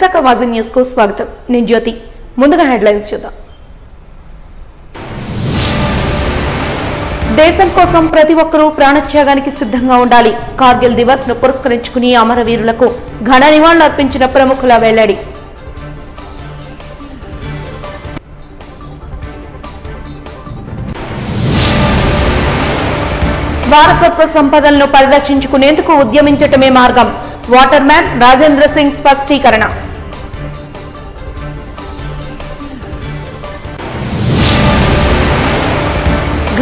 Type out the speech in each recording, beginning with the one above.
Visakha వాజీ news కు స్వాగతం. నేను జ్యోతి. ముందుగా హెడ్లైన్స్ చూద్దాం. దేశం కోసం ప్రతి ఒక్కరూ ప్రాణత్యాగానికి సిద్ధంగా ఉండాలి. కార్గిల్ దివస్ ను పురస్కరించుకుని అమరవీరులకు ఘన నివాళులు అర్పించిన ప్రముఖుల వెల్లడి. వారసత్వ సంపదలను పరిరక్షించుకునేందుకు ఉద్యమించటమే మార్గం. వాటర్ మ్యాన్ రాజేంద్ర సింగ్ స్పష్టీకరణ.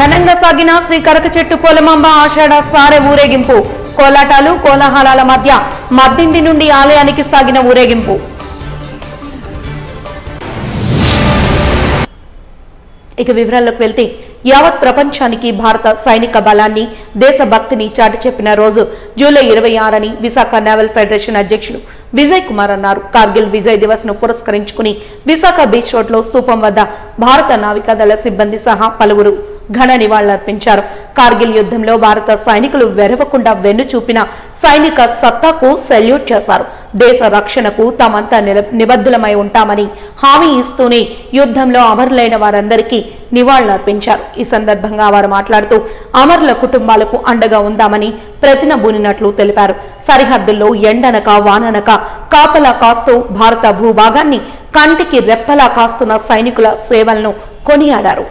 ఘనంగా సాగిన శ్రీ కరకచెట్టు పోలమాంబ ఆషాఢ సారె ఊరేగింపు. కోలాటాలు కోలాహలాల మధ్య మద్దిండి నుండి ఆలయానికి సాగిన ఊరేగింపు. ఇక వివరాల్లోకి వెళ్తే యావత్ ప్రపంచానికి భారత సైనిక బలాన్ని దేశభక్తిని చాటి చెప్పిన రోజు జూలై 26 అని విశాఖ నేవల్ ఫెడరేషన్ అధ్యక్షుడు విజయ్ కుమార్ అన్నారు. కార్గిల్ విజయ్ దివస్ ను పురస్కరించుకుని విశాఖ బీచ్ రోడ్ లో స్తూపం వద్ద భారత నావికాదళ సిబ్బంది సహా పలువురు ఘన నివాళులర్పించారు. కార్గిల్ యుద్ధంలో భారత సైనికులు వెరవకుండా వెన్ను చూపిన సైనిక సత్తాకు సెల్యూట్ చేశారు. దేశ రక్షణకు తామంతా నిబద్ధులమై ఉంటామని హామీ ఇస్తూనే యుద్ధంలో అమరులైన వారందరికీ నివాళులర్పించారు. ఈ సందర్భంగా వారు మాట్లాడుతూ అమరుల కుటుంబాలకు అండగా ఉందామని ప్రతినబూనినట్లు తెలిపారు. సరిహద్దుల్లో ఎండనక వాననక కాపలా కాస్తూ భారత భూభాగాన్ని కంటికి రెప్పలా కాస్తున్న సైనికుల సేవలను కొనియాడారు.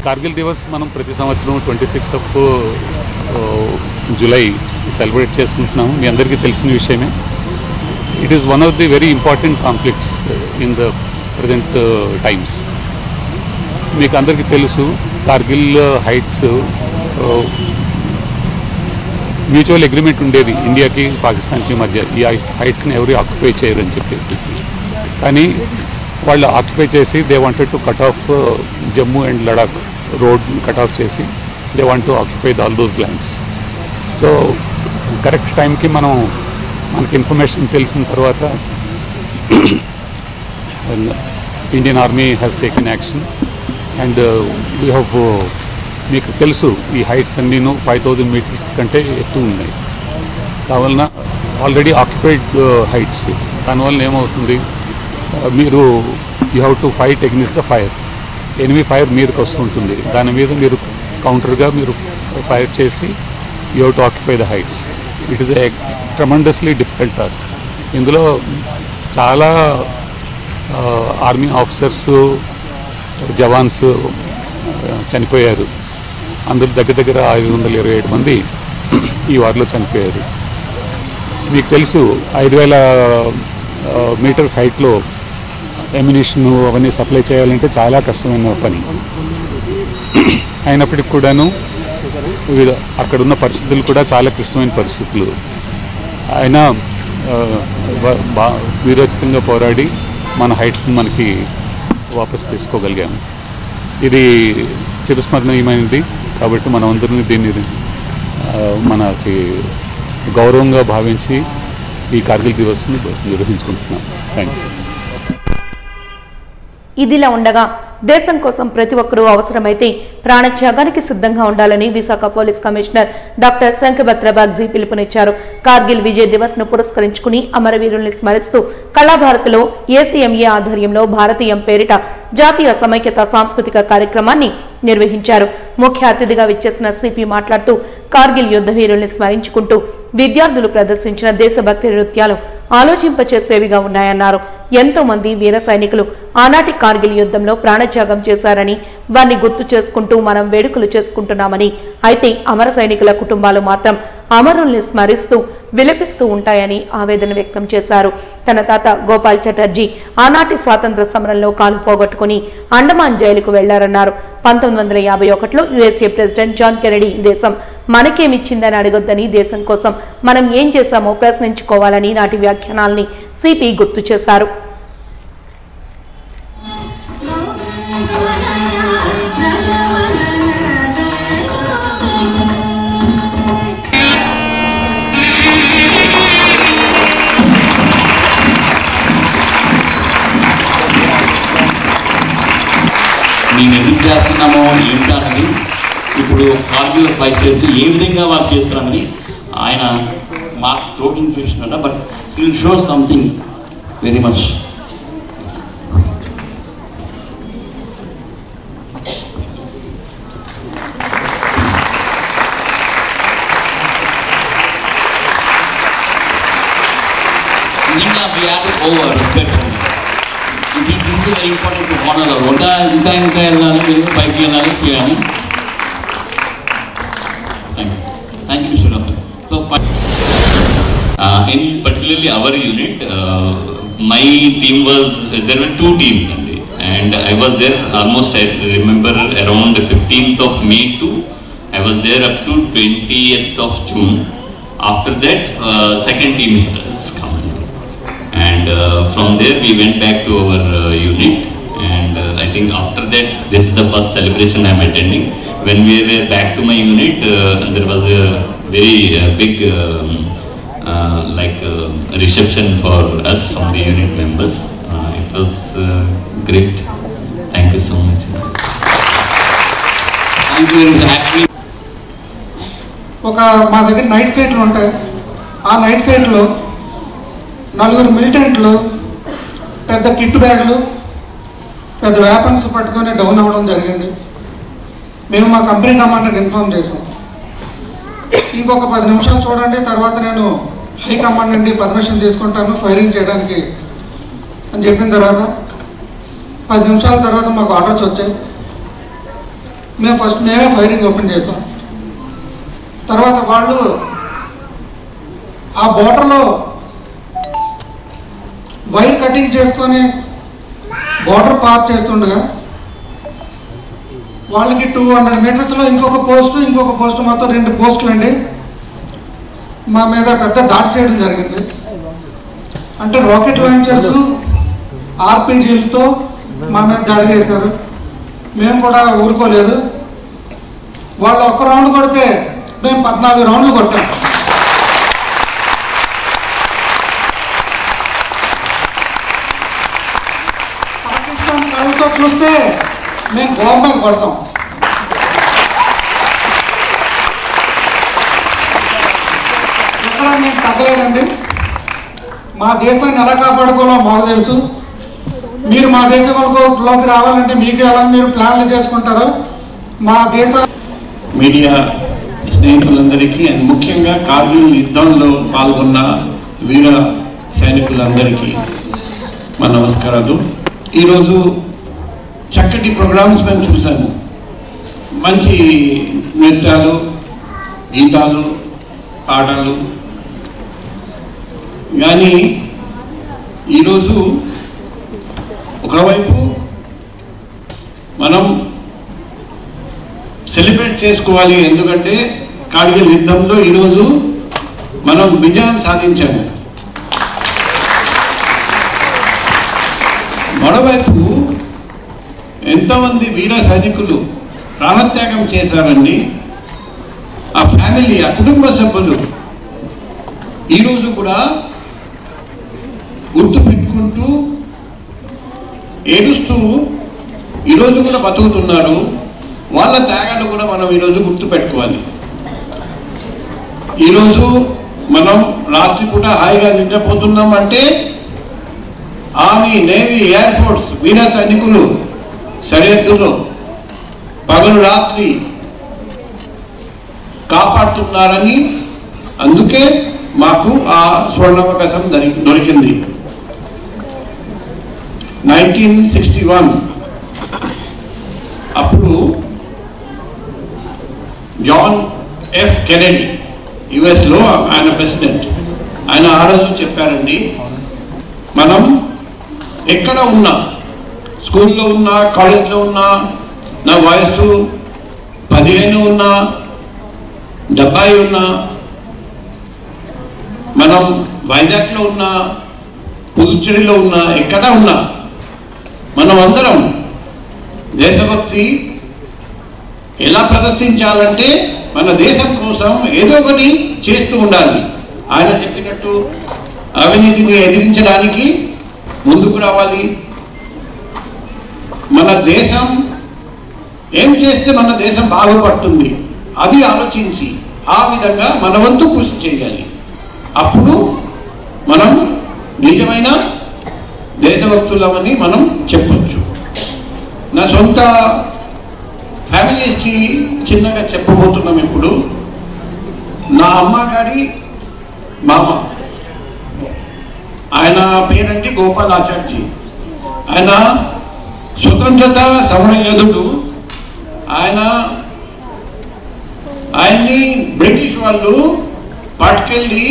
కార్గిల్ దివస్ మనం ప్రతి సంవత్సరం 26th జూలై సెలబ్రేట్ చేసుకుంటున్నాము. మీ అందరికీ తెలిసిన విషయమే. It is one of the very important conflicts in the present times. మీకు అందరికీ తెలుసు కార్గిల్ హైట్స్ మ్యూచువల్ అగ్రిమెంట్ ఉండేది ఇండియాకి పాకిస్తాన్కి మధ్య. ఈ హైట్స్ని ఎవరు ఆక్యుపై చేయరు అని చెప్పేసి, కానీ వాళ్ళు ఆక్యుపై చేసి they wanted to cut off Jammu and Ladakh road cut off చేసి they want to occupy all those lands. So correct టైంకి మనకి ఇన్ఫర్మేషన్ తెలిసిన తర్వాత Indian army has taken action and we మీకు తెలుసు ఈ హైట్స్ అన్నీను 5000 మీటర్స్ కంటే ఎక్కువ ఉన్నాయి. దానివలన ఆల్రెడీ ఆక్యుపైడ్ హైట్స్, దానివల్ల ఏమవుతుంది, మీరు you have to fight against the fire. Enemy fire మీదకి వస్తుంటుంది, దాని మీద మీరు కౌంటర్గా మీరు ఫైర్ చేసి you have to occupy the heights. It is a tremendously difficult task. ఇందులో చాలా ఆర్మీ ఆఫీసర్స్, జవాన్స్ చనిపోయారు. అందులో దగ్గర 527 మంది ఈ వార్లో చనిపోయారు. మీకు తెలుసు 5000 మీటర్స్ హైట్లో ఎమ్యునిషన్ అవన్నీ సప్లై చేయాలంటే చాలా కష్టమైన పని. అయినప్పటికి కూడాను అక్కడున్న పరిస్థితులు కూడా చాలా క్లిష్టమైన పరిస్థితులు. అయినా వీరోచితంగా పోరాడి మన హైట్స్ని మనకి వాపస్ తీసుకోగలిగాము. ఇది చిరస్మరణీయమైనది. కాబట్టి మనం అందరినీ దీన్ని మనకి గౌరవంగా భావించి ఈ కార్గిల్ దివస్ని నిర్వహించుకుంటున్నాం. Thank you. ఇదిలా ఉండగా దేశం కోసం ప్రతి ఒక్కరూ అవసరమైతే ప్రాణత్యాగానికి సిద్ధంగా ఉండాలని Visakha police commissioner doctor Shankhabhadra Bagchi పిలుపునిచ్చారు. కార్గిల్ విజయ్ దివస్ ను పురస్కరించుకుని అమరవీరుల్ని స్మరిస్తూ కళాభారతిలో ఏసీఎంఏ ఆధ్వర్యంలో భారతీయం పేరిట జాతీయ సమైక్యత సాంస్కృతిక కార్యక్రమాన్ని నిర్వహించారు. ముఖ్య అతిథిగా విచ్చేసిన సిపి మాట్లాడుతూ కార్గిల్ యుద్ధ వీరుల్ని స్మరించుకుంటూ విద్యార్థులు ప్రదర్శించిన దేశభక్తి నృత్యాలు ఆలోచింపచేసేవిగా ఉన్నాయన్నారు. ఎంతో మంది వీర సైనికులు ఆనాటి కార్గిల్ యుద్ధంలో ప్రాణత్యాగం చేశారని, వారిని గుర్తు చేసుకుంటూ మనం వేడుకలు చేసుకుంటున్నామని, అయితే అమర సైనికుల కుటుంబాలు మాత్రం అమరుల్ని స్మరిస్తూ విలపిస్తూ ఉంటాయని ఆవేదన వ్యక్తం చేశారు. తన తాత గోపాల్ చటర్జీ ఆనాటి స్వాతంత్ర సమరంలో కాలు పోగొట్టుకుని అండమాన్ జైలుకు వెళ్లారన్నారు. 1951లో యుఎస్ఏ ప్రెసిడెంట్ జాన్ కెనడీ దేశం మనకేమిచ్చిందని అడగొద్దని, దేశం కోసం మనం ఏం చేశామో ప్రశ్నించుకోవాలని నాటి వ్యాఖ్యానాల్ని సిపి గుర్తు చేశారు. మేము ఎందుకు చేస్తున్నామో ఏంటన్నది ఇప్పుడు కార్గిల్ ఫైట్ చేసి ఏ విధంగా వాళ్ళు చేస్తున్నామని ఆయన మాకు థ్రోట్ ఇన్ఫెక్షన్ అన్న, but he will show something very much. నిజంగా we have to over respect. This is very important to honour our. ఇంకా వెళ్ళాలి, మీరు పైకి వెళ్ళాలి, చేయాలి. Thank you mister doctor. So in particularly our unit, my team was, there were 2 teams and I was there almost, I remember, around the 15th of May to, I was there up to 20th of June. After that, second team has come. And from there we went back to our unit, and I think after that this is the first celebration I am attending. When we were back to my unit, there was a very big reception for us from the unit members. It was great. Thank you so much. Thank you very much. ఒక మా దగ్గర night సైట్లు ఉంటాయి. ఆ night సైట్లో 4 మిలిటెంట్లు పెద్ద kit బ్యాగులు, పెద్ద వెపన్స్ పట్టుకొని డౌన్ అవ్వడం జరిగింది. మేము మా కంపెనీ కమాండర్కి ఇన్ఫార్మ్ చేసాం. ఇంకొక 10 నిమిషాలు చూడండి, తర్వాత నేను హైకమాండ్ నుండి పర్మిషన్ తీసుకుంటాను ఫైరింగ్ చేయడానికి అని చెప్పిన తర్వాత 10 నిమిషాల తర్వాత మాకు ఆర్డర్స్ వచ్చాయి. మేమే ఫైరింగ్ ఓపెన్ చేసాం. తర్వాత వాళ్ళు ఆ బోర్డర్లో వైర్ కటింగ్ చేసుకొని బోర్డర్ పార్ చేస్తుండగా వాళ్ళకి 200 మీటర్స్లో ఇంకొక పోస్టు మొత్తం 2 పోస్టులు అండి మా మీద పెద్ద దాడి చేయడం జరిగింది. అంటే రాకెట్ లాంచర్స్, ఆర్పీజీలతో మా మీద దాడి చేశారు. మేము కూడా ఊరుకోలేదు. వాళ్ళు 1 రౌండ్ కొడితే మేము 14 రౌండ్లు కొట్టాం. పాకిస్తాన్ కళ్ళతో చూస్తే మేము గోడ మీద కొడతాం. ఎక్కడ ఎక్కడ మేము తగ్గలేదండి. మా దేశాన్ని ఎలా కాపాడుకోవాలో మాకు తెలుసు. మీరు మా దేశంలోకి రావాలంటే మీకు ఎలా మీరు ప్లాన్లు చేసుకుంటారో మా దేశ మీడియా స్నేహితులందరికీ అండ్ ముఖ్యంగా కార్గిల్ యుద్ధంలో పాల్గొన్న వీర సైనికులందరికీ మా నమస్కారాలు. ఈరోజు చక్కటి ప్రోగ్రామ్స్ మేము చూసాము. మంచి నృత్యాలు, గీతాలు, పాటలు. కానీ ఈరోజు ఒకవైపు మనం సెలబ్రేట్ చేసుకోవాలి, ఎందుకంటే కార్గిల్ యుద్ధంలో ఈరోజు మనం విజయం సాధించాము. మరోవైపు ఎంతోమంది వీర సైనికులు ప్రాణత్యాగం చేశారండి. ఆ ఫ్యామిలీ, ఆ కుటుంబ సభ్యులు ఈరోజు కూడా గుర్తు పెట్టుకుంటూ ఏడుస్తూ ఈరోజు కూడా బతుకుతున్నారు. వాళ్ళ త్యాగాలు కూడా మనం ఈరోజు గుర్తు పెట్టుకోవాలి. ఈరోజు మనం రాత్రిపూట హాయిగా నిద్రపోతున్నాం అంటే ఆర్మీ, నేవీ, ఎయిర్ ఫోర్స్ వీర సైనికులు సరిహద్దులో పగలు రాత్రి కాపాడుతున్నారని, అందుకే మాకు ఆ స్వర్ణావకాశం దొరికింది. 1961 అప్పుడు జాన్ ఎఫ్ కెనెడీ యుఎస్లో ఆయన ప్రెసిడెంట్, ఆయన ఆ రోజు చెప్పారండి, మనం ఎక్కడ ఉన్నా, స్కూల్లో ఉన్నా, కాలేజ్లో ఉన్నా, నా వయసు 15 ఉన్నా, 70 ఉన్నా, మనం వైజాగ్లో ఉన్నా, పుదుచ్చేరిలో ఉన్నా, ఎక్కడ ఉన్నా, మనం అందరం దేశభక్తి ఎలా ప్రదర్శించాలంటే మన దేశం కోసం ఏదో ఒకటి చేస్తూ ఉండాలి. ఆయన చెప్పినట్టు అవినీతిని ఎదిరించడానికి ముందుకు రావాలి. మన దేశం ఏం చేస్తే మన దేశం బాగుపడుతుంది అది ఆలోచించి ఆ విధంగా మన వంతు కృషి చేయాలి. అప్పుడు మనం నిజమైన దేశభక్తులమని మనం చెప్పొచ్చు. నా సొంత ఫ్యామిలీ హిస్టరీ చిన్నగా చెప్పబోతున్నాం. ఇప్పుడు నా అమ్మగారి మామ, ఆయన పేరండి గోపాల్ ఆచార్జీ. ఆయన స్వతంత్రత సమర యోధుడు. ఆయన్ని బ్రిటిష్ వాళ్ళు పట్టుకెళ్ళి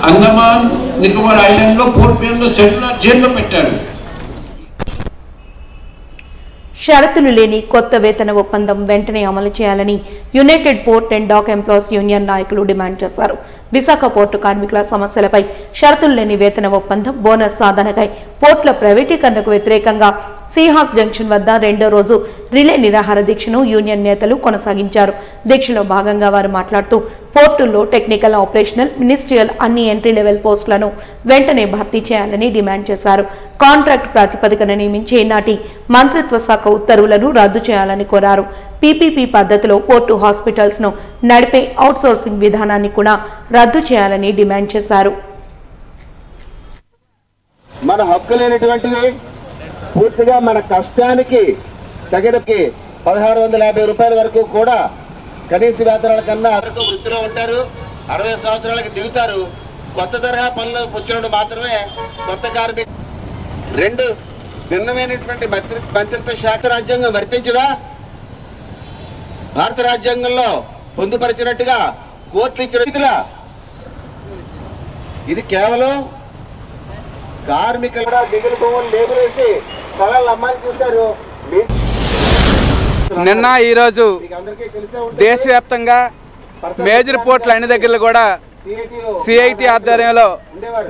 అండమాన్ నికోబార్ ఐలాండ్లో పోర్ట్ బ్లేర్లో సెటిలర్ జైల్లో పెట్టారు. షరతులు లేని కొత్త వేతన ఒప్పందం వెంటనే అమలు చేయాలని united port and dock employees union నాయకులు డిమాండ్ చేశారు. విశాఖ పోర్టు కార్మికుల సమస్యలపై షరతులు లేని వేతన ఒప్పందం, బోనస్ సాధనకై పోర్టుల ప్రైవేటీకరణకు వ్యతిరేకంగా సీహాస్ జంక్షన్ వద్ద రెండో రోజు రిలే నిరాహార దీక్షను యూనియన్ నేతలు కొనసాగించారు. దీక్షలో భాగంగా వారు మాట్లాడుతూ పోర్టుల్లో టెక్నికల్, ఆపరేషనల్, మినిస్ట్రియల్ అన్ని ఎంట్రీ లెవెల్ పోస్టులను వెంటనే భర్తీ చేయాలని డిమాండ్ చేశారు. కాంట్రాక్ట్ ప్రాతిపదికన నియమించే నాటి మంత్రిత్వ శాఖ ఉత్తర్వులను రద్దు చేయాలని కోరారు. పీపీపీ పద్ధతిలో పోర్టు హాస్పిటల్స్ ను నడిపే అవుట్సోర్సింగ్ విధానాన్ని కూడా రద్దు చేయాలని డిమాండ్ చేశారు. మన హక్కులైనటువంటివి పూర్తిగా మన కష్టానికి తగినకి 1650 రూపాయల వరకు కూడా కనీస వేతనాల కన్నా అదొక వృత్తిలో ఉంటారు. 60 సంవత్సరాలకి దిగుతారు. కొత్త తరహా పనులు వచ్చినప్పుడు మాత్రమే కొత్త కార్మిక. రెండు భిన్నమైనటువంటి మంత్రిత్వ శాఖ రాజ్యాంగం వర్తించదా? భారత రాజ్యాంగంలో పొందుపరిచినట్టుగా కోర్టులు ఇచ్చిన ఇది కేవలం కార్మికుల మిగిలి భూములు లేబరేసి స్థలాలు అమ్మాయిని చూశారు. నిన్న ఈరోజు దేశవ్యాప్తంగా మేజర్ పోర్టుల అన్ని దగ్గరలో కూడా సిఐటి ఆధ్వర్యంలో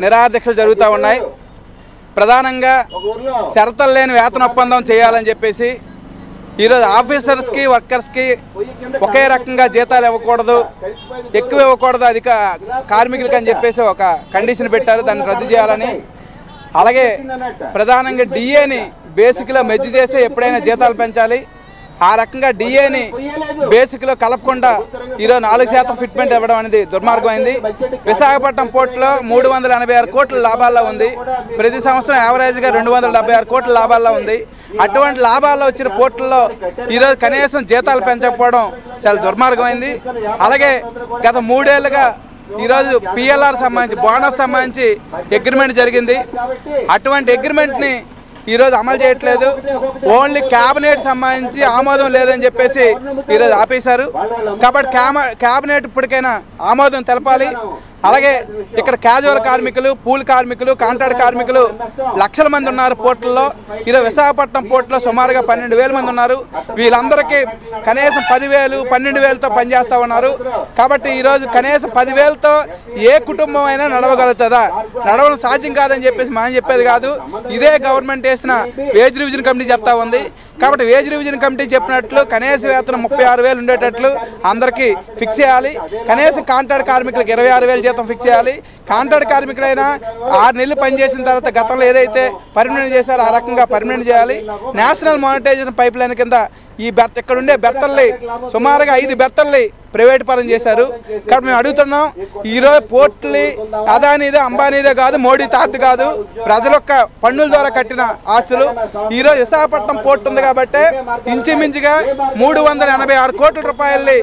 నిరాదీక్షలు జరుగుతూ ఉన్నాయి. ప్రధానంగా షరతులు లేని వేతన ఒప్పందం చేయాలని చెప్పేసి ఈరోజు ఆఫీసర్స్కి, వర్కర్స్కి ఒకే రకంగా జీతాలు ఇవ్వకూడదు, ఎక్కువ ఇవ్వకూడదు అధిక కార్మికులకి అని చెప్పేసి ఒక కండిషన్ పెట్టారు. దాన్ని రద్దు చేయాలని, అలాగే ప్రధానంగా డిఏని బేసిక్లో మెర్జ్ చేసి ఎప్పుడైనా జీతాలు పెంచాలి. ఆ రకంగా డిఏని బేసిక్లో కలపకుండా ఈరోజు 4% ఫిట్మెంట్ ఇవ్వడం అనేది దుర్మార్గమైంది. విశాఖపట్నం పోర్టులో 386 కోట్ల లాభాల్లో ఉంది. ప్రతి సంవత్సరం యావరేజ్గా 276 కోట్ల లాభాల్లో ఉంది. అటువంటి లాభాల్లో వచ్చిన పోర్టుల్లో ఈరోజు కనీసం జీతాలు పెంచకపోవడం చాలా దుర్మార్గమైంది. అలాగే గత 3 ఏళ్లుగా ఈరోజు పిఎల్ఆర్ సంబంధించి బోనస్ సంబంధించి అగ్రిమెంట్ జరిగింది. అటువంటి అగ్రిమెంట్ని ఈరోజు అమలు చేయట్లేదు. ఓన్లీ క్యాబినెట్ సంబంధించి ఆమోదం లేదని చెప్పేసి ఈరోజు ఆపేశారు. కాబట్టి క్యాబినెట్ ఇప్పటికైనా ఆమోదం తెలపాలి. అలాగే ఇక్కడ క్యాజువల్ కార్మికులు, పూల్ కార్మికులు, కాంట్రాక్ట్ కార్మికులు లక్షల మంది ఉన్నారు పోర్టుల్లో. ఈరోజు విశాఖపట్నం పోర్టులో సుమారుగా 12,000 మంది ఉన్నారు. వీళ్ళందరికీ కనీసం 10,000, 12,000తో పనిచేస్తూ ఉన్నారు. కాబట్టి ఈరోజు కనీసం 10,000తో ఏ కుటుంబం అయినా నడవగలుగుతుందా? నడవడం సాధ్యం కాదని చెప్పేసి మనం చెప్పేది కాదు. ఇదే గవర్నమెంట్ వేసిన వేజ్ రివిజన్ కమిటీ చెప్తా ఉంది. కాబట్టి వేజ్ రివిజన్ కమిటీ చెప్పినట్లు కనీస వేతనం 36,000 ఉండేటట్లు అందరికీ ఫిక్స్ చేయాలి. కనీసం కాంట్రాక్ట్ కార్మికులకు 26,000 జీతం ఫిక్స్ చేయాలి. కాంట్రాక్ట్ కార్మికులైనా 6 నెలలు పనిచేసిన తర్వాత గతంలో ఏదైతే పర్మనెంట్ చేశారో ఆ రకంగా పర్మనెంట్ చేయాలి. నేషనల్ మానిటైజేషన్ పైప్ లైన్ కింద ఈ ఇక్కడ ఉండే బెర్తల్ని సుమారుగా 5 బెర్తల్ని ప్రైవేట్ పరం చేశారు. కాబట్టి మేము అడుగుతున్నాం, ఈరోజు పోర్టులు అదానిదే అంబానీదే కాదు, మోడీ తాత కాదు, ప్రజల యొక్క పన్నుల ద్వారా కట్టిన ఆస్తులు. ఈరోజు విశాఖపట్నం పోర్టు ఉంది కాబట్టి ఇంచుమించుగా 386 కోట్ల రూపాయలని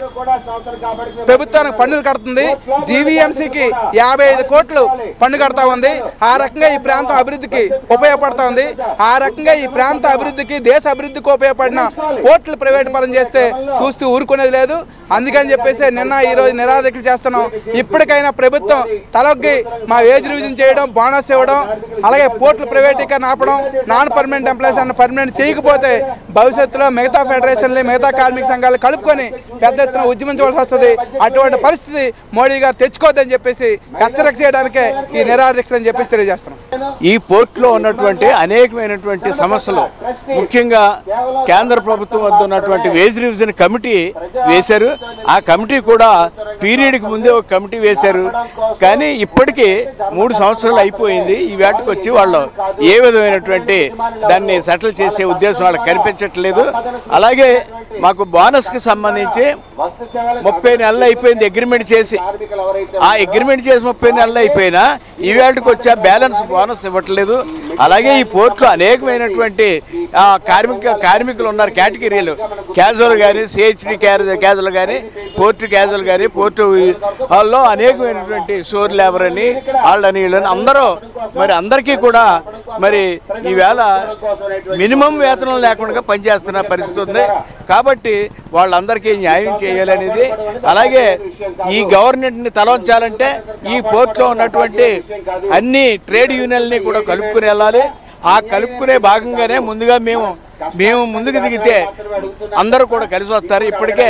ప్రభుత్వానికి పన్నులు కడుతుంది. జీవీఎంసీకి 55 కోట్లు పన్ను కడతా ఉంది. ఆ రకంగా ఈ ప్రాంతం అభివృద్ధికి ఉపయోగపడతా ఉంది. ఆ రకంగా ఈ ప్రాంత అభివృద్ధికి, దేశ అభివృద్ధికి ఉపయోగపడిన పోర్టులు ప్రైవేట్ పరం చేస్తే చూస్తూ ఊరుకునేది లేదు. అందుకని చెప్పేసి నిన్న ఈరోజు నిరాదీక్ష చేస్తున్నాం. ఇప్పటికైనా ప్రభుత్వం తలొగ్గి మా వేజ్ రివిజన్ చేయడం, బోనస్ ఇవ్వడం, అలాగే పోర్టులు ప్రైవేటీకరణ ఆపడం, నాన్ పర్మనెంట్ ఎంప్లాయీస్ అన్న పర్మనెంట్ చేయకపోతే భవిష్యత్తులో మిగతా ఫెడరేషన్లు, మిగతా కార్మిక సంఘాలు కలుపుకొని పెద్ద ఎత్తున ఉద్యమించవలసి వస్తుంది. అటువంటి పరిస్థితి మోడీ గారు తెచ్చుకోవద్దని చెప్పేసి హెచ్చరిక చేయడానికే ఈ నిరాదీక్ష అని చెప్పేసి తెలియజేస్తున్నాం. ఈ పోర్టులో ఉన్నటువంటి అనేకమైనటువంటి సమస్యలు, ముఖ్యంగా కేంద్ర ప్రభుత్వం వద్ద ఉన్నటువంటి వేజ్ రివిజన్ కమిటీ వేశారు. ఆ కమిటీ కూడా పీరియడ్కి ముందే ఒక కమిటీ వేశారు. కానీ ఇప్పటికీ 3 సంవత్సరాలు అయిపోయింది. ఈ వేటకు వచ్చి వాళ్ళు ఏ విధమైనటువంటి దాన్ని సెటిల్ చేసే ఉద్దేశం వాళ్ళకి కనిపించట్లేదు. అలాగే మాకు బోనస్కి సంబంధించి 30 నెలలు అయిపోయింది అగ్రిమెంట్ చేసి. ఆ అగ్రిమెంట్ చేసి 30 నెలలు అయిపోయినా ఈ వేటకు వచ్చి బ్యాలెన్స్ బోనస్ ఇవ్వట్లేదు. అలాగే ఈ పోర్టులో అనేకమైనటువంటి కార్మికులు ఉన్నారు, కేటగిరీలు, క్యాజువల్ కానీ, సిహెచ్డి క్యాజువల్ కానీ, పోర్టు క్యాజువల్ కానీ, పోర్టు హాల్లో అనేకమైనటువంటి షోర్ లేబర్ అని వాళ్ళని వీళ్ళని అందరూ మరి అందరికీ కూడా మరి ఈవేళ మినిమం వేతనం లేకుండా పనిచేస్తున్న పరిస్థితి ఉంది. కాబట్టి వాళ్ళందరికీ న్యాయం చేయాలనేది, అలాగే ఈ గవర్నమెంట్ని తలవంచాలంటే ఈ పోర్టులో ఉన్నటువంటి అన్ని ట్రేడ్ యూనియన్ని కూడా కలుపుకుని వెళ్ళాలి. ఆ కలుపుకునే భాగంగానే ముందుగా మేము ముందుకు దిగితే అందరూ కూడా కలిసి వస్తారు. ఇప్పటికే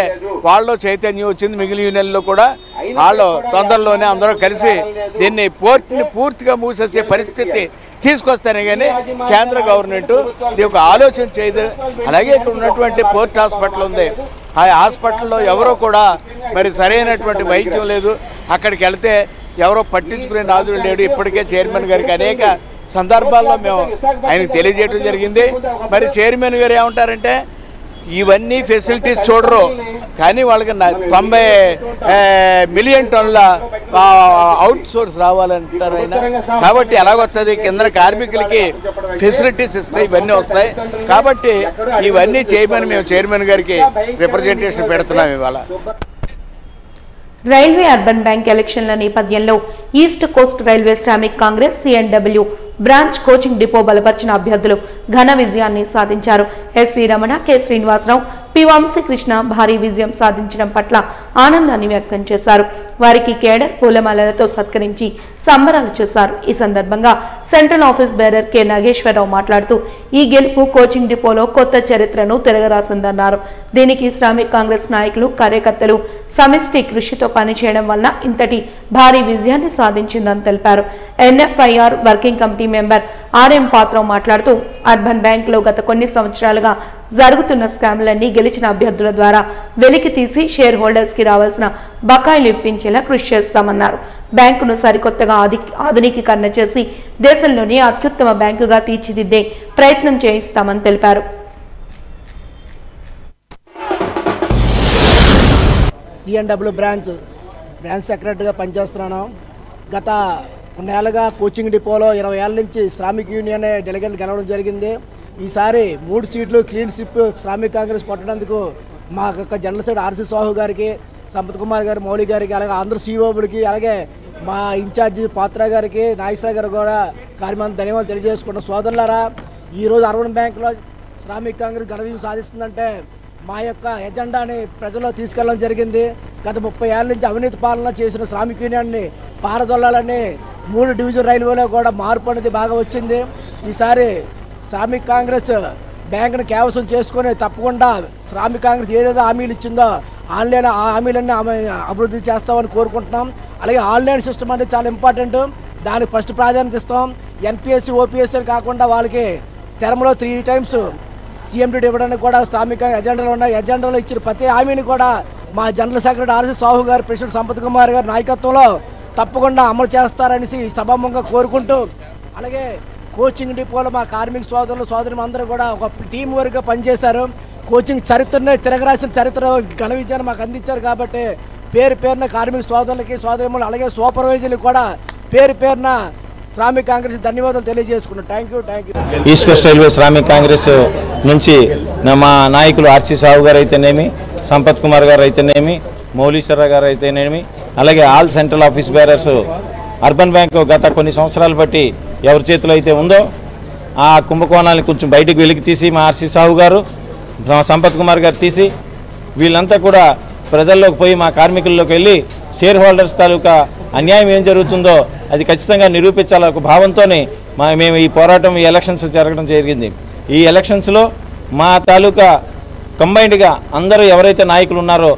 వాళ్ళు చైతన్యం వచ్చింది, మిగిలిన యూనియన్లో కూడా వాళ్ళు తొందరలోనే అందరూ కలిసి దీన్ని పోర్టుని పూర్తిగా మూసేసే పరిస్థితి తీసుకొస్తానే కానీ కేంద్ర గవర్నమెంట్ ఇది ఒక ఆలోచన చేయదు. అలాగే ఇక్కడ ఉన్నటువంటి పోర్ట్ హాస్పిటల్ ఉంది. ఆ హాస్పిటల్లో ఎవరో కూడా మరి సరైనటువంటి వైద్యం లేదు. అక్కడికి వెళ్తే ఎవరో పట్టించుకునే నాదుడు లేడు. ఇప్పటికే చైర్మన్ గారికి అనేక సందర్భాల్లో మేము ఆయనకు తెలియజేయడం జరిగింది. మరి చైర్మన్ గారు ఏమంటారంటే ఇవన్నీ ఫెసిలిటీస్ చూడరు, కానీ వాళ్ళకి 90 మిలియన్ టన్నుల అవుట్ సోర్స్ రావాలంటారు ఆయన. కాబట్టి ఎలాగొస్తుంది, కింద కార్మికులకి ఫెసిలిటీస్ ఇస్తాయి, ఇవన్నీ వస్తాయి. కాబట్టి ఇవన్నీ చేయమని మేము చైర్మన్ గారికి రిప్రజెంటేషన్ పెడుతున్నాం ఇవాళ. రైల్వే అర్బన్ బ్యాంక్ ఎలక్షన్ల నేపథ్యంలో East Coast railway Shramik Congress CNW branch coaching depot బలపరిచిన అభ్యర్థులు ఘన విజయాన్ని సాధించారు. SV Ramana, K Srinivasarao, P Vamsikrishna భారీ విజయం సాధించడం పట్ల ఆనందాన్ని వ్యక్తం చేశారు. వారికి కేడర్ పూలమాలలతో సత్కరించి సంబరాలు చేశారు. ఈ సందర్భంగా central office bearer K Nageswararao మాట్లాడుతూ ఈ గెలుపు కోచింగ్ డిపోలో కొత్త చరిత్రను తిరగరాసిందన్నారు. దీనికి శ్రామిక్ కాంగ్రెస్ నాయకులు, కార్యకర్తలు సమిష్టి కృషితో పనిచేయడం వల్ల ఇంతటి భారీ విజయాన్ని సాధించిందని తెలిపారు. NFIR working committee member RM Patrav మాట్లాడుతూ అర్బన్ బ్యాంక్ లో గత కొన్ని సంవత్సరాలుగా జరుగుతున్న స్కామ్లన్నీ గెలిచిన అభ్యర్థుల ద్వారా వెలికి తీసి షేర్ హోల్డర్స్ కి రావాల్సిన బకాయిలు ఇప్పించేలా కృషి చేస్తామన్నారు. బ్యాంకును సరికొత్తగా ఆధునికీకరణ చేసి దేశంలోనే అత్యుత్తమ బ్యాంకుగా తీర్చిదిద్దే ప్రయత్నం చేయిస్తామని తెలిపారు. సిఎన్డబ్ల్యూ బ్రాంచ్ సెక్రటరీగా పనిచేస్తున్నాను. గత కొన్నేళ్ళుగా కోచింగ్ డిపోలో 20 ఏళ్ళ నుంచి శ్రామిక్ యూనియన్ డెలిగేట్లు గెలవడం జరిగింది. ఈసారి 3 సీట్లు క్లీన్ స్విప్ శ్రామిక్ కాంగ్రెస్ కొట్టడానికి మా యొక్క జనరల్ సెక్రటరీ ఆర్సీ సాహు గారికి, సంపత్ కుమార్ గారి, మౌలి గారికి, అలాగే ఆంధ్ర సీఓబుడికి, అలాగే మా ఇన్ఛార్జి పాత్ర గారికి, నాగేశ్వర గారు కూడా కార్యమంది ధన్యవాదాలు తెలియజేసుకుంటాం. సోదరులారా, ఈరోజు అర్బన్ బ్యాంకులో శ్రామిక్ కాంగ్రెస్ ఘన విజయం సాధిస్తుందంటే మా యొక్క ఎజెండాని ప్రజల్లో తీసుకెళ్ళడం జరిగింది. గత 30 ఏళ్ళ నుంచి అవినీతి పాలన చేసిన శ్రామిక్ యూనియన్ని పారదొల్లాలని 3 డివిజన్ రైల్వేలో కూడా మార్పు అనేది బాగా వచ్చింది. ఈసారి శ్రామిక్ కాంగ్రెస్ బ్యాంకును కేవసం చేసుకొని తప్పకుండా శ్రామిక్ కాంగ్రెస్ ఏదైతే హామీలు ఇచ్చిందో ఆన్లైన్ ఆ హామీలన్నీ అభివృద్ధి చేస్తామని కోరుకుంటున్నాం. అలాగే ఆన్లైన్ సిస్టమ్ అనేది చాలా ఇంపార్టెంట్, దానికి ఫస్ట్ ప్రాధాన్యత ఇస్తాం. ఎన్పిఎస్సి ఓపీఎస్సీ కాకుండా వాళ్ళకి టర్మ్లో 3 టైమ్స్ సీఎండీ ఇవ్వడానికి కూడా శ్రామిక ఎజెండాలు ఉన్నాయి. ఎజెండాలో ఇచ్చిన ప్రతి హామీని కూడా మా జనరల్ సెక్రటరీ ఆర్సీ సాహు గారు, ప్రెసిడెంట్ సంపత్ కుమార్ గారి నాయకత్వంలో తప్పకుండా అమలు చేస్తారనేసి సభాముఖంగా కోరుకుంటూ, అలాగే కోచింగ్ డిపోలో మా కార్మిక సోదరులు అందరూ కూడా ఒక టీం వర్క్గా పనిచేశారు. కోచింగ్ చరిత్రనే తిరగరాసిన చరిత్ర ఘన విజయాన్ని మాకు అందించారు. కాబట్టి పేరున కార్మిక సోదరులకి, సోదరిమణులు, అలాగే సూపర్వైజర్లకు కూడా పేరున శ్రామిక్ కాంగ్రెస్ ధన్యవాదాలు తెలియజేసుకున్నాం. Thank you. East Coast railway Shramik Congress నుంచి మా నాయకులు ఆర్సీ సాహు గారు అయితేనేమి, సంపత్ కుమార్ గారు అయితేనేమి, మౌలీశ్వర గారు అయితేనేమి, అలాగే all central office bearers urban bank గత కొన్ని సంవత్సరాలు బట్టి ఎవరి చేతిలో అయితే ఉందో ఆ కుంభకోణాలను కొంచెం బయటకు వెలికి తీసి మా ఆర్సీ సాహు గారు, మా సంపత్ కుమార్ గారు తీసి వీళ్ళంతా కూడా ప్రజల్లోకి పోయి మా కార్మికుల్లోకి వెళ్ళి షేర్ హోల్డర్స్ తాలూకా అన్యాయం ఏం జరుగుతుందో అది ఖచ్చితంగా నిరూపించాల ఒక భావంతోనే మేము ఈ పోరాటం, ఈ ఎలక్షన్స్ జరగడం జరిగింది. ఈ ఎలక్షన్స్లో మా తాలూకా కంబైన్డ్గా అందరూ ఎవరైతే నాయకులు ఉన్నారో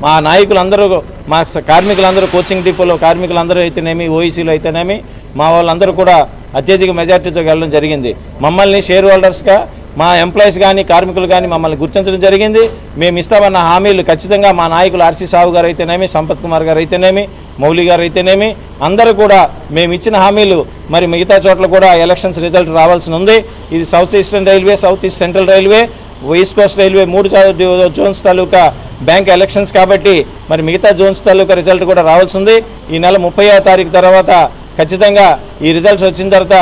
మా నాయకులందరూ, మా కార్మికులందరూ, కోచింగ్ డిపోలో కార్మికులందరూ అయితేనేమి, ఓఈసీలు అయితేనేమి, మా వాళ్ళందరూ కూడా అత్యధిక మెజార్టీతో వెళ్ళడం జరిగింది. మమ్మల్ని షేర్ హోల్డర్స్గా మా ఎంప్లాయీస్ కానీ, కార్మికులు కానీ మమ్మల్ని గుర్తించడం జరిగింది. మేము ఇస్తామన్న హామీలు ఖచ్చితంగా మా నాయకులు ఆర్సీ సాహు గారు అయితేనేమి, సంపత్ కుమార్ గారు అయితేనేమి, మౌలి గారు అయితేనేమి అందరూ కూడా మేము ఇచ్చిన హామీలు మరి మిగతా చోట్ల కూడా ఎలక్షన్స్ రిజల్ట్ రావాల్సి ఉంది. ఇది south eastern railway, south east central railway, east Coast railway 3 zones తాలూకా బ్యాంక్ ఎలక్షన్స్ కాబట్టి మరి మిగతా జోన్స్ తాలూకా రిజల్ట్ కూడా రావాల్సి ఉంది. ఈ నెల 30వ తారీఖు తర్వాత ఖచ్చితంగా ఈ రిజల్ట్స్ వచ్చిన తర్వాత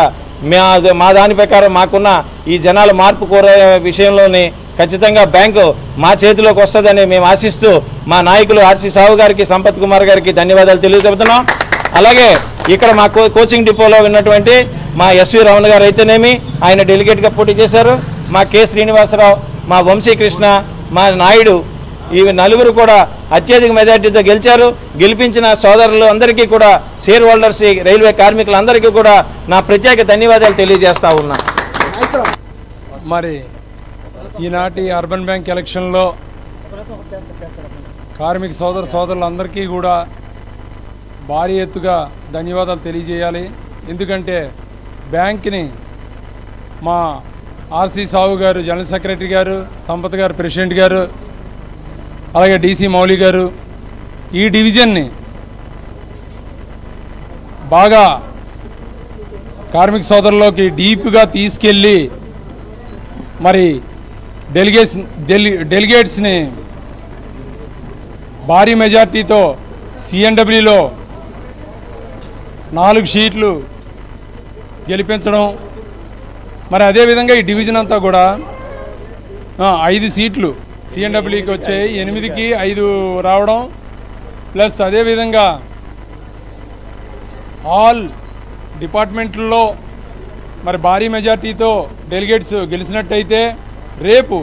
మా దాని ప్రకారం మాకున్న ఈ జనాల మార్పు కోరే విషయంలోనే ఖచ్చితంగా బ్యాంకు మా చేతిలోకి వస్తుందని మేము ఆశిస్తూ మా నాయకులు ఆర్సీ సాహు గారికి, సంపత్ కుమార్ గారికి ధన్యవాదాలు తెలియజేస్తున్నాం. అలాగే ఇక్కడ మా కోచింగ్ డిపోలో ఉన్నటువంటి మా ఎస్వి రమణ గారు అయితేనేమి, ఆయన డెలిగేట్గా పోటీ చేశారు. మా కె శ్రీనివాసరావు, మా వంశీకృష్ణ, మా నాయుడు, ఈ నలుగురు కూడా అత్యధిక మెజార్టీతో గెలిచారు. గెలిపించిన సోదరులు అందరికీ కూడా, షేర్ హోల్డర్స్, రైల్వే కార్మికులందరికీ కూడా నా ప్రత్యేక ధన్యవాదాలు తెలియజేస్తా ఉన్నా. మరి ఈనాటి అర్బన్ బ్యాంక్ ఎలక్షన్లో కార్మిక సోదరులందరికీ కూడా భారీ ఎత్తుగా ధన్యవాదాలు తెలియజేయాలి. ఎందుకంటే బ్యాంక్ని మా ఆర్సీ సాహు గారు జనరల్ సెక్రటరీ గారు, సంపత్ గారు ప్రెసిడెంట్ గారు, అలాగే డీసీ మౌలి గారు ఈ డివిజన్ని బాగా కార్మిక సోదరుల్లోకి డీప్గా తీసుకెళ్ళి మరి డెలిగేట్స్ని భారీ మెజార్టీతో సిఎన్డబ్ల్యూలో 4 సీట్లు గెలిపించడం, మరి అదేవిధంగా ఈ డివిజన్ అంతా కూడా 5 సీట్లు సిఎన్డబ్ల్యూకి వచ్చాయి, 8కి 5 రావడం, ప్లస్ అదేవిధంగా ఆల్ డిపార్ట్మెంట్లలో మరి భారీ మెజార్టీతో డెలిగేట్స్ గెలిచినట్టయితే రేపు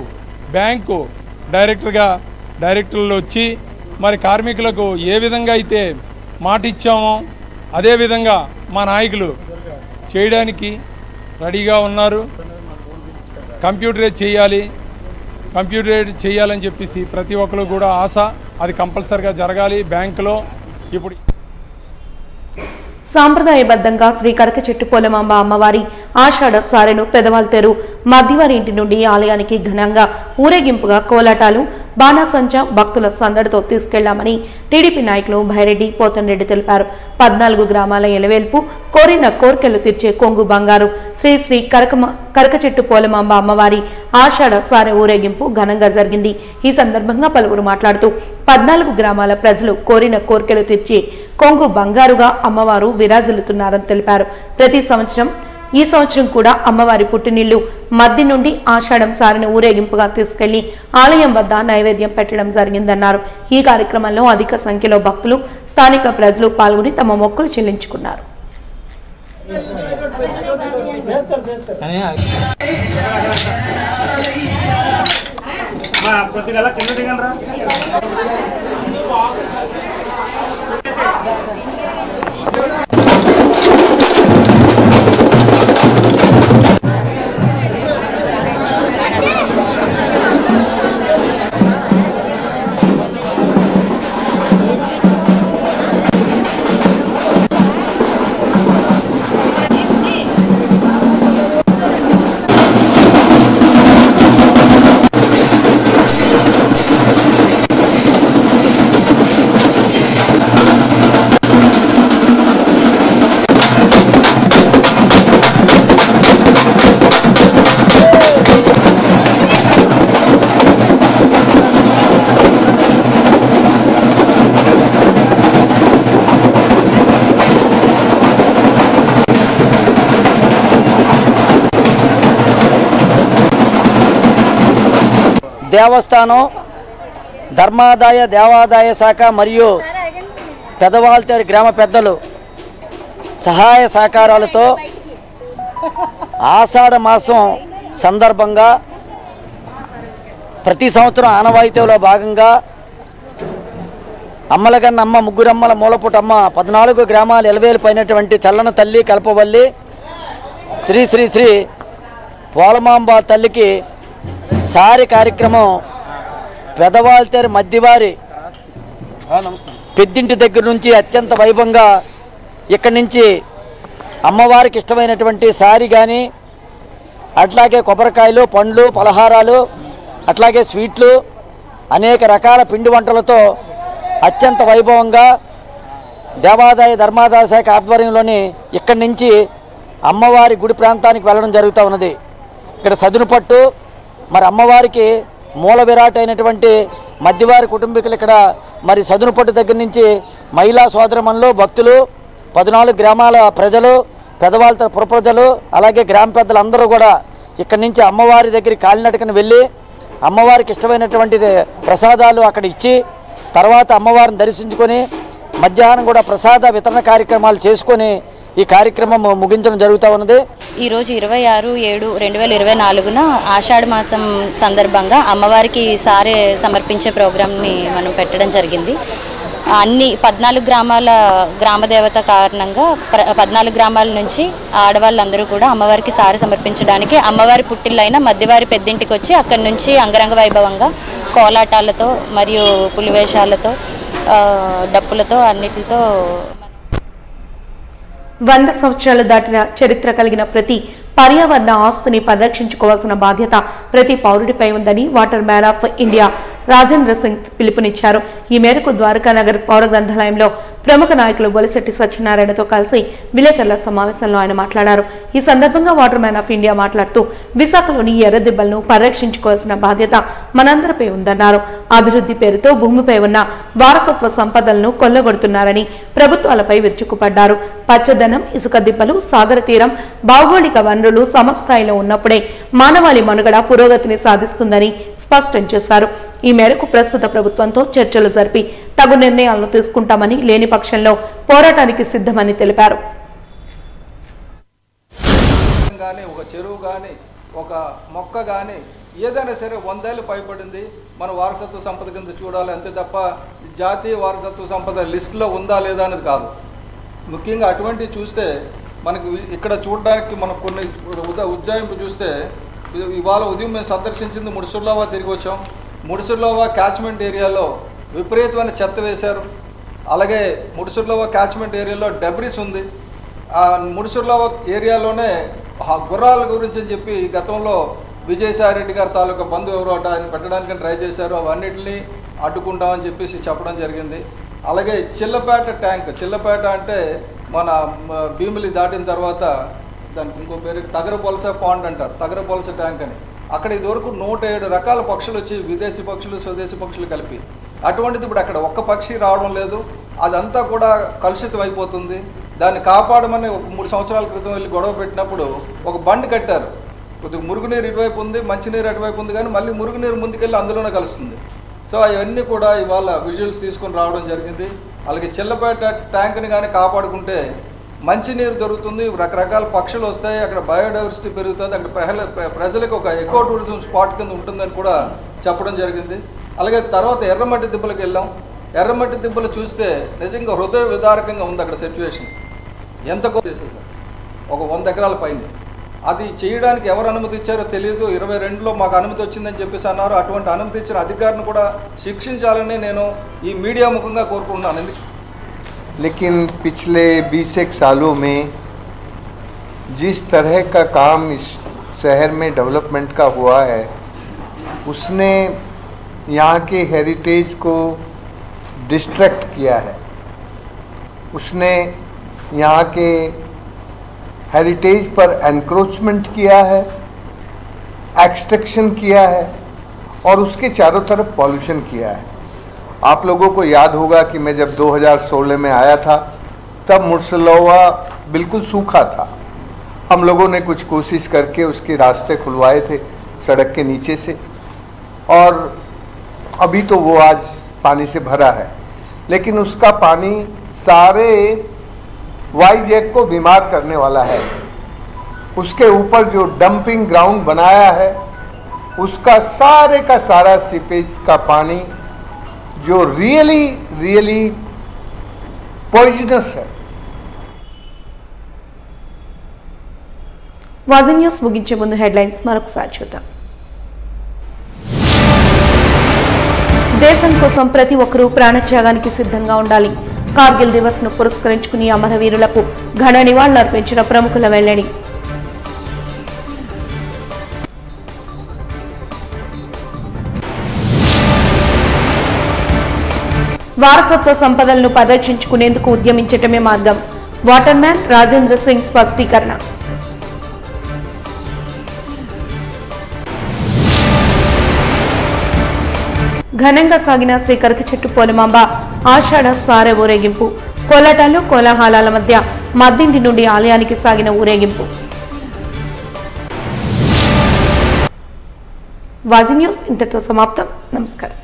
బ్యాంకు డైరెక్టర్లు వచ్చి మరి కార్మికులకు ఏ విధంగా అయితే మాట ఇచ్చామో అదేవిధంగా మా నాయకులు చేయడానికి రెడీగా ఉన్నారు. కంప్యూటరైజ్ చేయాలని చెప్పేసి ప్రతి ఒక్కరు కూడా ఆశ, అది కంపల్సరిగా జరగాలి బ్యాంకులో. ఇప్పుడు సాంప్రదాయబద్ధంగా శ్రీ కరక చెట్టు పోలమాంబ అమ్మవారి ఆషాఢ సారెను పెదవాల్తెరు మధ్యవారి ఇంటి నుండి ఆలయానికి ఘనంగా ఊరేగింపుగా కోలాటాలు, బాణాసంచా భక్తుల సందడితో తీసుకెళ్లామని టీడీపీ నాయకులు భైరెడ్డి పోతన్రెడ్డి తెలిపారు. 14 గ్రామాల ఎలవేల్పు, కోరిన కోర్కెలు తీర్చే కొంగు బంగారు శ్రీ శ్రీ కరకచెట్టు పోలమాంబ అమ్మవారి ఆషాఢ సారె ఊరేగింపు ఘనంగా జరిగింది. ఈ సందర్భంగా పలువురు మాట్లాడుతూ 14 గ్రామాల ప్రజలు కోరిన కోర్కెలు తీర్చి కొంగు బంగారుగా అమ్మవారు విరాజిల్లుతున్నారని తెలిపారు. ప్రతి సంవత్సరం ఈ సంవత్సరం కూడా అమ్మవారి పుట్టినిల్లు మద్ది నుండి ఆషాఢం సారిని ఊరేగింపుగా తీసుకెళ్లి ఆలయం వద్ద నైవేద్యం పెట్టడం జరిగిందన్నారు. ఈ కార్యక్రమంలో అధిక సంఖ్యలో భక్తులు, స్థానిక ప్రజలు పాల్గొని తమ మొక్కులు చెల్లించుకున్నారు. దేవస్థానం, ధర్మాదాయ దేవాదాయ శాఖ మరియు పెదవాల్తేరు గ్రామ పెద్దలు సహాయ సహకారాలతో ఆషాఢ మాసం సందర్భంగా ప్రతి సంవత్సరం ఆనవాయితీలో భాగంగా అమ్మలగన్న అమ్మ, ముగ్గురమ్మల మూలపుటమ్మ, 14 గ్రామాల ఎలవేలిపోయినటువంటి చల్లన తల్లి కల్పవల్లి శ్రీ శ్రీ శ్రీ పోలమాంబ తల్లికి సారి కార్యక్రమం పెదవాల్తేరు మధ్యవారి పెద్దింటి దగ్గర నుంచి అత్యంత వైభవంగా ఇక్కడి నుంచి అమ్మవారికి ఇష్టమైనటువంటి సారి కానీ, అట్లాగే కొబ్బరికాయలు, పండ్లు, పలహారాలు, అట్లాగే స్వీట్లు, అనేక రకాల పిండి వంటలతో అత్యంత వైభవంగా దేవాదాయ ధర్మాదాయ శాఖ ఆధ్వర్యంలోని ఇక్కడి నుంచి అమ్మవారి గుడి ప్రాంతానికి వెళ్ళడం జరుగుతూ ఉన్నది. ఇక్కడ సదునుపట్టు మరి అమ్మవారికి మూల విరాట్ అయినటువంటి మధ్యవారి కుటుంబీకులు ఇక్కడ మరి సదునుపట్టు దగ్గర నుంచి మహిళా సోదరమణులు, భక్తులు, 14 గ్రామాల ప్రజలు, పెదవాళ్ళ పుర ప్రజలు, అలాగే గ్రామ పెద్దలు అందరూ కూడా ఇక్కడి నుంచి అమ్మవారి దగ్గరికి కాలినడకన వెళ్ళి అమ్మవారికి ఇష్టమైనటువంటి ప్రసాదాలు అక్కడ ఇచ్చి తర్వాత అమ్మవారిని దర్శించుకొని మధ్యాహ్నం కూడా ప్రసాద వితరణ కార్యక్రమాలు చేసుకొని ఈ కార్యక్రమం ముగించడం జరుగుతూ ఉన్నది. ఈరోజు 26/7/2024 ఆషాఢ మాసం సందర్భంగా అమ్మవారికి సారే సమర్పించే ప్రోగ్రామ్ని మనం పెట్టడం జరిగింది. అన్ని 14 గ్రామాల గ్రామదేవత కారణంగా 14 గ్రామాల నుంచి ఆడవాళ్ళందరూ కూడా అమ్మవారికి సారి సమర్పించడానికి అమ్మవారి పుట్టిల్లైన మధ్యవారి పెద్దింటికి వచ్చి అక్కడి నుంచి అంగరంగ వైభవంగా కోలాటాలతో మరియు పులివేషాలతో డప్పులతో అన్నిటితో 100 సంవత్సరాలు దాటిన చరిత్ర కలిగిన ప్రతి పర్యావరణ ఆస్తిని పరిరక్షించుకోవాల్సిన బాధ్యత ప్రతి పౌరుడిపై ఉందని water man of India Rajendra Singh పిలుపునిచ్చారు. ఈ మేరకు ద్వారకానగర్ పౌర గ్రంథాలయంలో ప్రముఖ నాయకులు బొలిశెట్టి సత్యనారాయణతో కలిసి విలేకరుల సమావేశంలో ఆయన మాట్లాడారు. ఈ సందర్భంగా వాటర్ మ్యాన్ ఆఫ్ ఇండియా మాట్లాడుతూ విశాఖలోని ఎర్రదిబ్బలను పరిరక్షించుకోవాల్సిన బాధ్యత మనందరిపై ఉందన్నారు. అభివృద్ధి పేరుతో భూమిపై ఉన్న వారసత్వ సంపదలను కొల్లగొడుతున్నారని ప్రభుత్వాలపై విరుచుకుపడ్డారు. పచ్చదనం, ఇసుక దిబ్బలు, సాగర తీరం, భౌగోళిక వనరులు సమస్థాయిలో ఉన్నప్పుడే మానవాళి మనుగడ పురోగతిని సాధిస్తుందని స్పష్టం చేశారు. ఈ మేరకు ప్రస్తుత ప్రభుత్వంతో చర్చలు జరిపి తగు నిర్ణయాలను తీసుకుంటామని, లేని పక్షంలో పోరాటానికి సిద్ధమని తెలిపారు. ఒక చెరువు కానీ ఒక మొక్క కానీ ఏదైనా సరే 100 ఏళ్ళు పైబడింది మన వారసత్వ సంపద కింద చూడాలి అంతే తప్ప జాతీయ వారసత్వ సంపద లిస్టులో ఉందా లేదా అనేది కాదు. ముఖ్యంగా అటువంటివి చూస్తే మనకి ఇక్కడ చూడడానికి మనం కొన్ని ఉజ్జాయింపు చూస్తే ఇవాళ ఉదయం మేము సందర్శించింది ముడుసుర్లోవా తిరిగి వచ్చాం. ముడుసుర్లోవా క్యాచ్మెంట్ ఏరియాలో విపరీతమైన చెత్త వేశారు. అలాగే ముడుసుర్లోవా క్యాచ్మెంట్ ఏరియాలో డెబ్రిస్ ఉంది. ఆ ముడుసుర్లోవా ఏరియాలోనే గుర్రాల గురించి అని చెప్పి గతంలో విజయసాయిరెడ్డి గారి తాలూకా బంధువు ఎవరో ఆయన పెట్టడానికి ట్రై చేశారు. అవన్నిటిని అడ్డుకుంటామని చెప్పేసి చెప్పడం జరిగింది. అలాగే చిల్లపేట ట్యాంక్, చిల్లపేట అంటే మన భీమిలి దాటిన తర్వాత దానికి ఇంకో పేరు తగరపొలస పాండ్ అంటారు, తగరపొలస ట్యాంక్ అని. అక్కడ ఇదివరకు 107 రకాల పక్షులు వచ్చి, విదేశీ పక్షులు స్వదేశీ పక్షులు కలిపి. అటువంటిది ఇప్పుడు అక్కడ ఒక్క పక్షి రావడం లేదు. అదంతా కూడా కలుషితం అయిపోతుంది. దాన్ని కాపాడమని ఒక 3 సంవత్సరాల క్రితం వెళ్ళి గొడవ పెట్టినప్పుడు ఒక బండి కట్టారు. కొద్దిగా మురుగునీరు ఇటువైపు ఉంది, మంచినీరు అటువైపు ఉంది, కానీ మళ్ళీ మురుగునీరు ముందుకెళ్ళి అందులోనే కలుస్తుంది. సో అవన్నీ కూడా ఇవాళ విజువల్స్ తీసుకొని రావడం జరిగింది. అలాగే చిల్లపేట ట్యాంక్ని కానీ కాపాడుకుంటే మంచినీరు దొరుకుతుంది, రకరకాల పక్షులు వస్తాయి, అక్కడ బయోడైవర్సిటీ పెరుగుతుంది, అక్కడ ప్రజలకు ఒక ఎకో టూరిజం స్పాట్ కింద ఉంటుందని కూడా చెప్పడం జరిగింది. అలాగే తర్వాత ఎర్రమట్టి దిబ్బలకు వెళ్ళాం. ఎర్రమట్టి దిబ్బలు చూస్తే నిజంగా హృదయ విదారకంగా ఉంది అక్కడ సిచ్యువేషన్. ఎంత చేసేసారు, ఒక 100 ఎకరాల పైన. అది చేయడానికి ఎవరు అనుమతి ఇచ్చారో తెలియదు. 22లో మాకు అనుమతి వచ్చిందని చెప్పేసి అన్నారు. అటువంటి అనుమతి ఇచ్చిన అధికారిని కూడా శిక్షించాలని నేను ఈ మీడియా ముఖంగా కోరుకుంటున్నాను. लेकिन पिछले 20 सालों में जिस तरह का काम इस शहर में डेवलपमेंट का हुआ है, उसने यहाँ के हेरिटेज को डिस्ट्रैक्ट किया है. उसने यहाँ के हेरिटेज पर एनक्रोचमेंट किया है, एक्सट्रैक्शन किया है और उसके चारों तरफ पॉल्यूशन किया है. आप लोगों को याद होगा कि मैं जब 2016 में आया था तब मुर्सलवा बिल्कुल सूखा था. हम लोगों ने कुछ कोशिश करके उसके रास्ते खुलवाए थे सड़क के नीचे से, और अभी तो वो आज पानी से भरा है. लेकिन उसका पानी सारे वाईजैक को बीमार करने वाला है. उसके ऊपर जो डंपिंग ग्राउंड बनाया है, उसका सारे का सारा सीपेज का पानी जो रियली पॉइजनस है. వాజీ న్యూస్ ముగించే ముందు హెడ్లైన్స్ మరొకసారి చూద్దాం. దేశం కోసం ప్రతి ఒక్కరూ ప్రాణత్యాగానికి సిద్ధంగా ఉండాలి. కార్గిల్ దివస్ ను పురస్కరించుకుని అమరవీరులకు ఘన నివాళులర్పించిన ప్రముఖుల వెల్లడి. వారసత్వ సంపదలను పరిరక్షించుకునేందుకు ఉద్యమించటమే మార్గం. వాటర్ మ్యాన్ రాజేంద్ర సింగ్ స్పష్టీకరణ. ఘనంగా సాగిన శ్రీ కరకచెట్టు పోలమాంబ ఆషాఢ సారె ఊరేగింపు. కోలాటాలు కోలాహలాల మధ్య మద్దింటి నుండి ఆలయానికి సాగిన ఊరేగింపు. వాజీ న్యూస్ ఇంతటితో సమాప్తం. నమస్కారం.